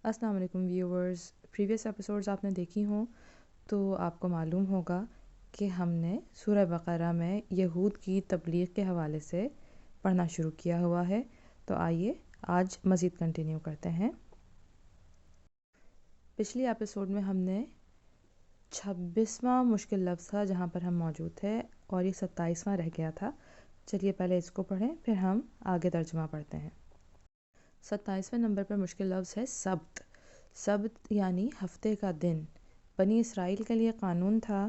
السلام علیکم viewers, previous episodes آپ نے دیکھی ہوں تو آپ کو معلوم ہوگا کہ ہم نے سورہ بقرہ میں یہود کی تبلیغ کے حوالے سے پڑھنا شروع کیا ہوا ہے۔ تو آئیے آج مزید کنٹینیو کرتے ہیں۔ پچھلی ایپیسوڈ میں ہم نے 26واں مشکل لفظ تھا جہاں پر ہم موجود تھے اور یہ 27واں رہ گیا تھا۔ چلیے پہلے اس کو پڑھیں پھر ہم آگے ترجمہ پڑھتے ہیں۔ 27ویں نمبر پر مشکل لفظ ہے سبت۔ سبت یعنی ہفتے کا دن۔ بنی اسرائیل کے لیے قانون تھا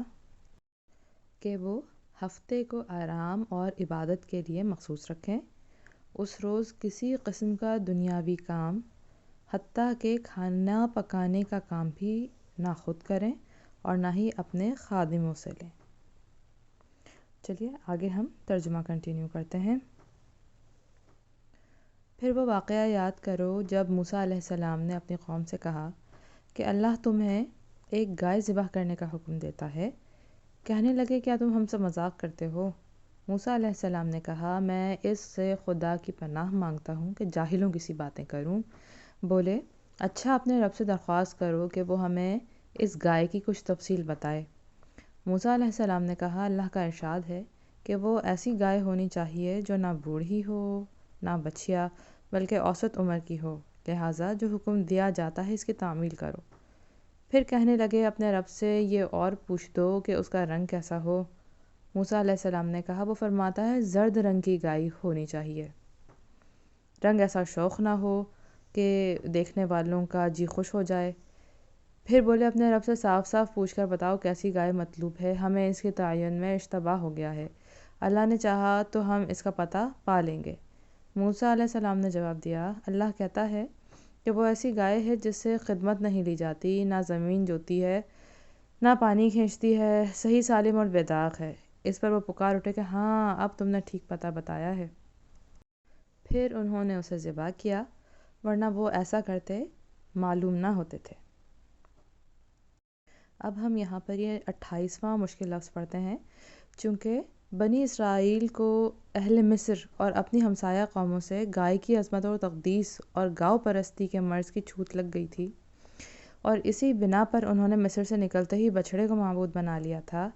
کہ وہ ہفتے کو آرام اور عبادت کے لیے مخصوص رکھیں۔ اس روز کسی قسم کا دنیاوی کام حتیٰ کہ کھانا پکانے کا کام بھی نہ خود کریں اور نہ ہی اپنے خادموں سے لیں۔ چلیے آگے ہم ترجمہ کنٹینیو کرتے ہیں۔ پھر وہ واقعہ یاد کرو جب موسیٰ علیہ السلام نے اپنی قوم سے کہا کہ اللہ تمہیں ایک گائے ذبح کرنے کا حکم دیتا ہے۔ کہنے لگے کیا تم ہم سے مذاق کرتے ہو؟ موسیٰ علیہ السلام نے کہا میں اس سے خدا کی پناہ مانگتا ہوں کہ جاہلوں کی سی باتیں کروں۔ بولے اچھا اپنے رب سے درخواست کرو کہ وہ ہمیں اس گائے کی کچھ تفصیل بتائے۔ موسیٰ علیہ السلام نے کہا اللہ کا ارشاد ہے کہ وہ ایسی گائے ہونی چاہیے جو نہ بوڑھی ہو نہ بچیا بلکہ اوسط عمر کی ہو، لہٰذا جو حکم دیا جاتا ہے اس کی تعمیل کرو۔ پھر کہنے لگے اپنے رب سے یہ اور پوچھ دو کہ اس کا رنگ کیسا ہو۔ موسیٰ علیہ السلام نے کہا وہ فرماتا ہے زرد رنگ کی گائے ہونی چاہیے، رنگ ایسا شوخ نہ ہو کہ دیکھنے والوں کا جی خوش ہو جائے۔ پھر بولے اپنے رب سے صاف صاف پوچھ کر بتاؤ کیسی گائے مطلوب ہے، ہمیں اس کے تعین میں اشتباہ ہو گیا ہے، اللہ نے چاہا تو ہم اس کا پتہ پا لیں گے۔ موسیٰ علیہ السلام نے جواب دیا اللہ کہتا ہے کہ وہ ایسی گائے ہے جس سے خدمت نہیں لی جاتی، نہ زمین جوتی ہے نہ پانی کھینچتی ہے، صحیح سالم اور بے داغ ہے۔ اس پر وہ پکار اٹھے کہ ہاں اب تم نے ٹھیک پتہ بتایا ہے۔ پھر انہوں نے اسے ذبح کیا ورنہ وہ ایسا کرتے معلوم نہ ہوتے تھے۔ اب ہم یہاں پر یہ 28واں مشکل لفظ پڑھتے ہیں۔ چونکہ بنی اسرائیل کو اہل مصر اور اپنی ہمسایہ قوموں سے گائے کی عظمت اور تقدیس اور گاؤ پرستی کے مرض کی چھوٹ لگ گئی تھی اور اسی بنا پر انہوں نے مصر سے نکلتے ہی بچھڑے کو معبود بنا لیا تھا،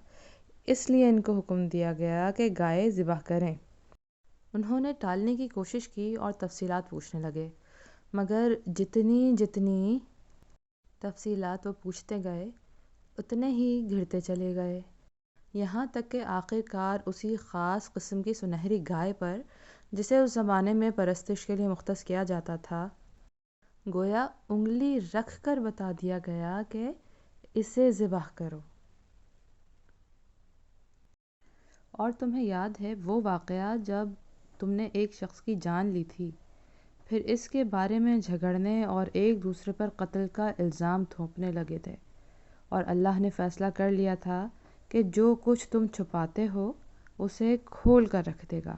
اس لیے ان کو حکم دیا گیا کہ گائے ذبح کریں۔ انہوں نے ٹالنے کی کوشش کی اور تفصیلات پوچھنے لگے، مگر جتنی تفصیلات وہ پوچھتے گئے اتنے ہی گھڑتے چلے گئے، یہاں تک کہ آخر کار اسی خاص قسم کی سنہری گائے پر جسے اس زمانے میں پرستش کے لیے مختص کیا جاتا تھا، گویا انگلی رکھ کر بتا دیا گیا کہ اسے ذبح کرو۔ اور تمہیں یاد ہے وہ واقعہ جب تم نے ایک شخص کی جان لی تھی، پھر اس کے بارے میں جھگڑنے اور ایک دوسرے پر قتل کا الزام تھوپنے لگے تھے، اور اللہ نے فیصلہ کر لیا تھا کہ جو کچھ تم چھپاتے ہو اسے کھول کر رکھ دے گا۔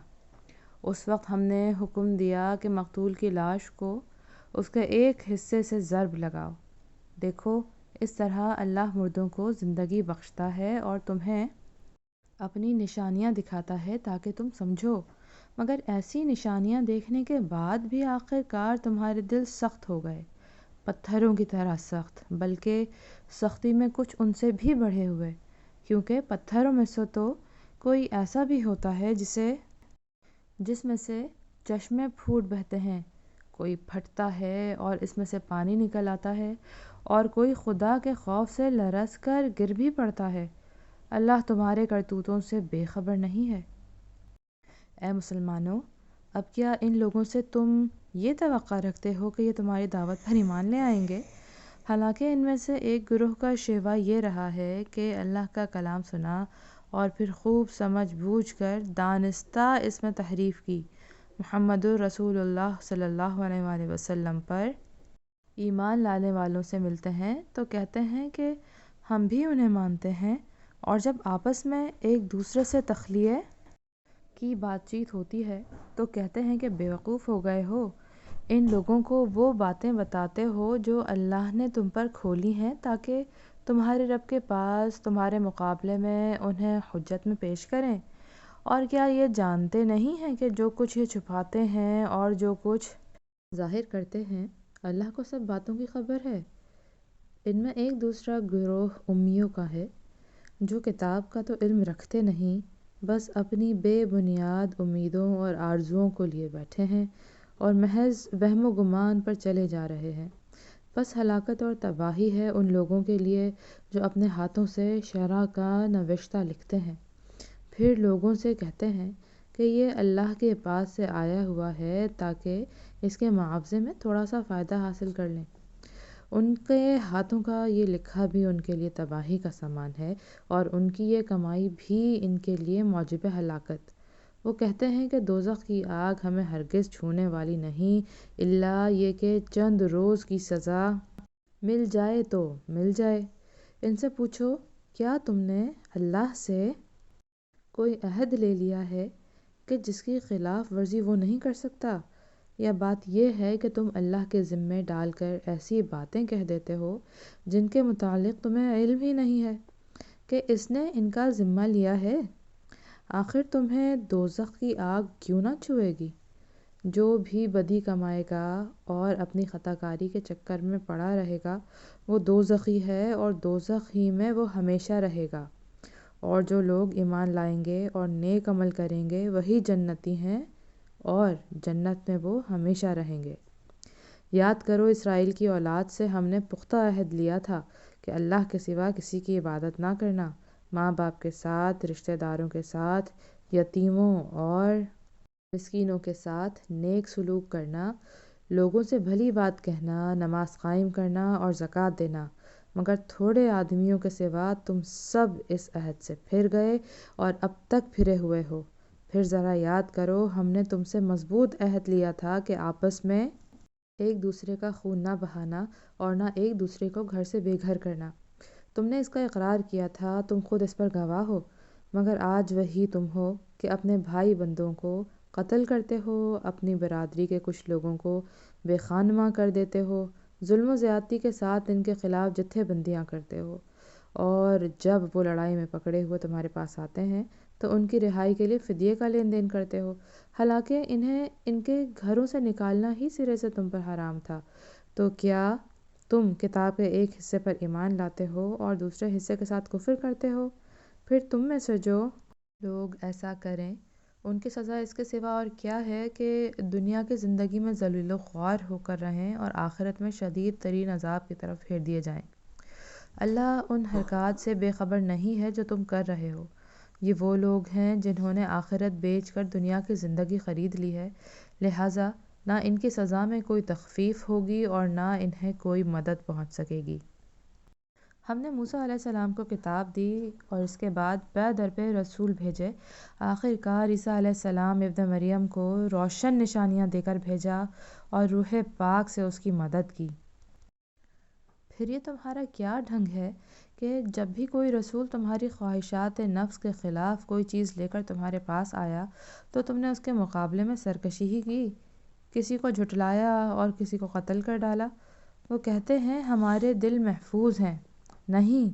اس وقت ہم نے حکم دیا کہ مقتول کی لاش کو اس کے ایک حصے سے ضرب لگاؤ۔ دیکھو اس طرح اللہ مردوں کو زندگی بخشتا ہے اور تمہیں اپنی نشانیاں دکھاتا ہے تاکہ تم سمجھو، مگر ایسی نشانیاں دیکھنے کے بعد بھی آخر کار تمہارے دل سخت ہو گئے، پتھروں کی طرح سخت، بلکہ سختی میں کچھ ان سے بھی بڑھے ہوئے، کیونکہ پتھروں میں سے تو کوئی ایسا بھی ہوتا ہے جس میں سے چشمے پھوٹ بہتے ہیں، کوئی پھٹتا ہے اور اس میں سے پانی نکل آتا ہے، اور کوئی خدا کے خوف سے لرز کر گر بھی پڑتا ہے۔ اللہ تمہارے کرتوتوں سے بے خبر نہیں ہے؟ اے مسلمانوں، اب کیا ان لوگوں سے تم یہ توقع رکھتے ہو کہ یہ تمہاری دعوت پر ایمان لے آئیں گے؟ حالانکہ ان میں سے ایک گروہ کا شیوا یہ رہا ہے کہ اللہ کا کلام سنا اور پھر خوب سمجھ بوجھ کر دانستہ اس میں تحریف کی، محمد رسول اللہ صلی اللہ علیہ وآلہ وسلم پر ایمان لانے والوں سے ملتے ہیں تو کہتے ہیں کہ ہم بھی انہیں مانتے ہیں، اور جب آپس میں ایک دوسرے سے تخلیہ کی بات چیت ہوتی ہے تو کہتے ہیں کہ بیوقوف ہو گئے ہو، ان لوگوں کو وہ باتیں بتاتے ہو جو اللہ نے تم پر کھولی ہیں تاکہ تمہارے رب کے پاس تمہارے مقابلے میں انہیں حجت میں پیش کریں۔ اور کیا یہ جانتے نہیں ہیں کہ جو کچھ یہ چھپاتے ہیں اور جو کچھ ظاہر کرتے ہیں اللہ کو سب باتوں کی خبر ہے۔ ان میں ایک دوسرا گروہ امیوں کا ہے جو کتاب کا تو علم رکھتے نہیں، بس اپنی بے بنیاد امیدوں اور آرزوؤں کو لیے بیٹھے ہیں اور محض وہم و گمان پر چلے جا رہے ہیں۔ بس ہلاکت اور تباہی ہے ان لوگوں کے لیے جو اپنے ہاتھوں سے شرع کا نوشتہ لکھتے ہیں، پھر لوگوں سے کہتے ہیں کہ یہ اللہ کے پاس سے آیا ہوا ہے تاکہ اس کے معاوضے میں تھوڑا سا فائدہ حاصل کر لیں۔ ان کے ہاتھوں کا یہ لکھا بھی ان کے لیے تباہی کا سامان ہے اور ان کی یہ کمائی بھی ان کے لیے موجب ہلاکت۔ وہ کہتے ہیں کہ دوزخ کی آگ ہمیں ہرگز چھونے والی نہیں، الا یہ کہ چند روز کی سزا مل جائے تو مل جائے۔ ان سے پوچھو، کیا تم نے اللہ سے کوئی عہد لے لیا ہے کہ جس کی خلاف ورزی وہ نہیں کر سکتا؟ یا بات یہ ہے کہ تم اللہ کے ذمے ڈال کر ایسی باتیں کہہ دیتے ہو جن کے متعلق تمہیں علم ہی نہیں ہے کہ اس نے ان کا ذمہ لیا ہے؟ آخر تمہیں دوزخ کی آگ کیوں نہ چھوئے گی؟ جو بھی بدی کمائے گا اور اپنی خطا کاری کے چکر میں پڑا رہے گا وہ دوزخی ہے اور دوزخ ہی میں وہ ہمیشہ رہے گا، اور جو لوگ ایمان لائیں گے اور نیک عمل کریں گے وہی جنتی ہیں اور جنت میں وہ ہمیشہ رہیں گے۔ یاد کرو، اسرائیل کی اولاد سے ہم نے پختہ عہد لیا تھا کہ اللہ کے سوا کسی کی عبادت نہ کرنا، ماں باپ کے ساتھ، رشتہ داروں کے ساتھ، یتیموں اور مسکینوں کے ساتھ نیک سلوک کرنا، لوگوں سے بھلی بات کہنا، نماز قائم کرنا اور زکوٰۃ دینا، مگر تھوڑے آدمیوں کے سوا تم سب اس عہد سے پھر گئے اور اب تک پھرے ہوئے ہو۔ پھر ذرا یاد کرو، ہم نے تم سے مضبوط عہد لیا تھا کہ آپس میں ایک دوسرے کا خون نہ بہانا اور نہ ایک دوسرے کو گھر سے بے گھر کرنا۔ تم نے اس کا اقرار کیا تھا، تم خود اس پر گواہ ہو، مگر آج وہی تم ہو کہ اپنے بھائی بندوں کو قتل کرتے ہو، اپنی برادری کے کچھ لوگوں کو بے خانمہ کر دیتے ہو، ظلم و زیادتی کے ساتھ ان کے خلاف جتھے بندیاں کرتے ہو، اور جب وہ لڑائی میں پکڑے ہوئے تمہارے پاس آتے ہیں تو ان کی رہائی کے لیے فدیے کا لین دین کرتے ہو، حالانکہ انہیں ان کے گھروں سے نکالنا ہی سرے سے تم پر حرام تھا۔ تو کیا تم کتاب کے ایک حصے پر ایمان لاتے ہو اور دوسرے حصے کے ساتھ کفر کرتے ہو؟ پھر تم میں سے جو لوگ ایسا کریں ان کی سزا اس کے سوا اور کیا ہے کہ دنیا کی زندگی میں ذلیل و خوار ہو کر رہیں اور آخرت میں شدید ترین عذاب کی طرف پھیر دیے جائیں۔ اللہ ان حرکات سے بے خبر نہیں ہے جو تم کر رہے ہو۔ یہ وہ لوگ ہیں جنہوں نے آخرت بیچ کر دنیا کی زندگی خرید لی ہے، لہٰذا نہ ان کی سزا میں کوئی تخفیف ہوگی اور نہ انہیں کوئی مدد پہنچ سکے گی۔ ہم نے موسیٰ علیہ السلام کو کتاب دی اور اس کے بعد پے در پے رسول بھیجے۔ آخر کار عیسیٰ علیہ السلام ابن مریم کو روشن نشانیاں دے کر بھیجا اور روح پاک سے اس کی مدد کی۔ پھر یہ تمہارا کیا ڈھنگ ہے کہ جب بھی کوئی رسول تمہاری خواہشات نفس کے خلاف کوئی چیز لے کر تمہارے پاس آیا تو تم نے اس کے مقابلے میں سرکشی ہی کی، کسی کو جھٹلایا اور کسی کو قتل کر ڈالا؟ وہ کہتے ہیں ہمارے دل محفوظ ہیں۔ نہیں،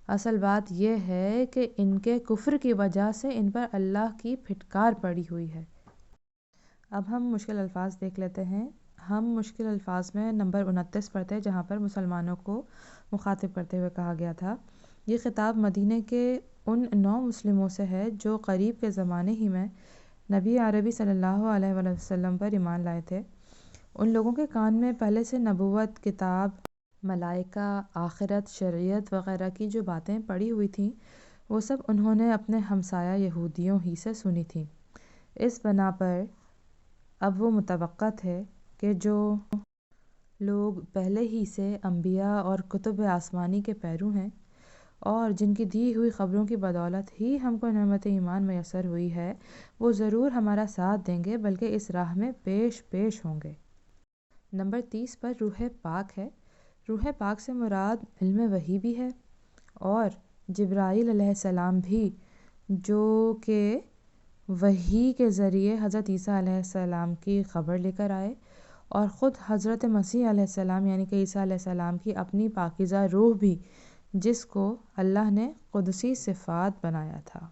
اصل بات یہ ہے کہ ان کے کفر کی وجہ سے ان پر اللہ کی پھٹکار پڑی ہوئی ہے۔ اب ہم مشکل الفاظ دیکھ لیتے ہیں۔ ہم مشکل الفاظ میں نمبر 29 پر تھے، جہاں پر مسلمانوں کو مخاطب کرتے ہوئے کہا گیا تھا، یہ خطاب مدینے کے ان 9 مسلموں سے ہے جو قریب کے زمانے ہی میں نبی عربی صلی اللہ علیہ وآلہ وسلم پر ایمان لائے تھے۔ ان لوگوں کے کان میں پہلے سے نبوت، کتاب، ملائکہ، آخرت، شریعت وغیرہ کی جو باتیں پڑی ہوئی تھیں وہ سب انہوں نے اپنے ہمسایہ یہودیوں ہی سے سنی تھیں۔ اس بنا پر اب وہ متوقع تھے کہ جو لوگ پہلے ہی سے انبیاء اور کتب آسمانی کے پیرو ہیں اور جن کی دی ہوئی خبروں کی بدولت ہی ہم کو نعمت ایمان میسر ہوئی ہے، وہ ضرور ہمارا ساتھ دیں گے بلکہ اس راہ میں پیش ہوں گے۔ نمبر 30 پر روح پاک ہے۔ روح پاک سے مراد علم وحی بھی ہے اور جبرائیل علیہ السلام بھی، جو کہ وحی کے ذریعے حضرت عیسیٰ علیہ السلام کی خبر لے کر آئے، اور خود حضرت مسیح علیہ السلام یعنی کہ عیسیٰ علیہ السلام کی اپنی پاکیزہ روح بھی، جس کو اللہ نے قدسی صفات بنایا تھا۔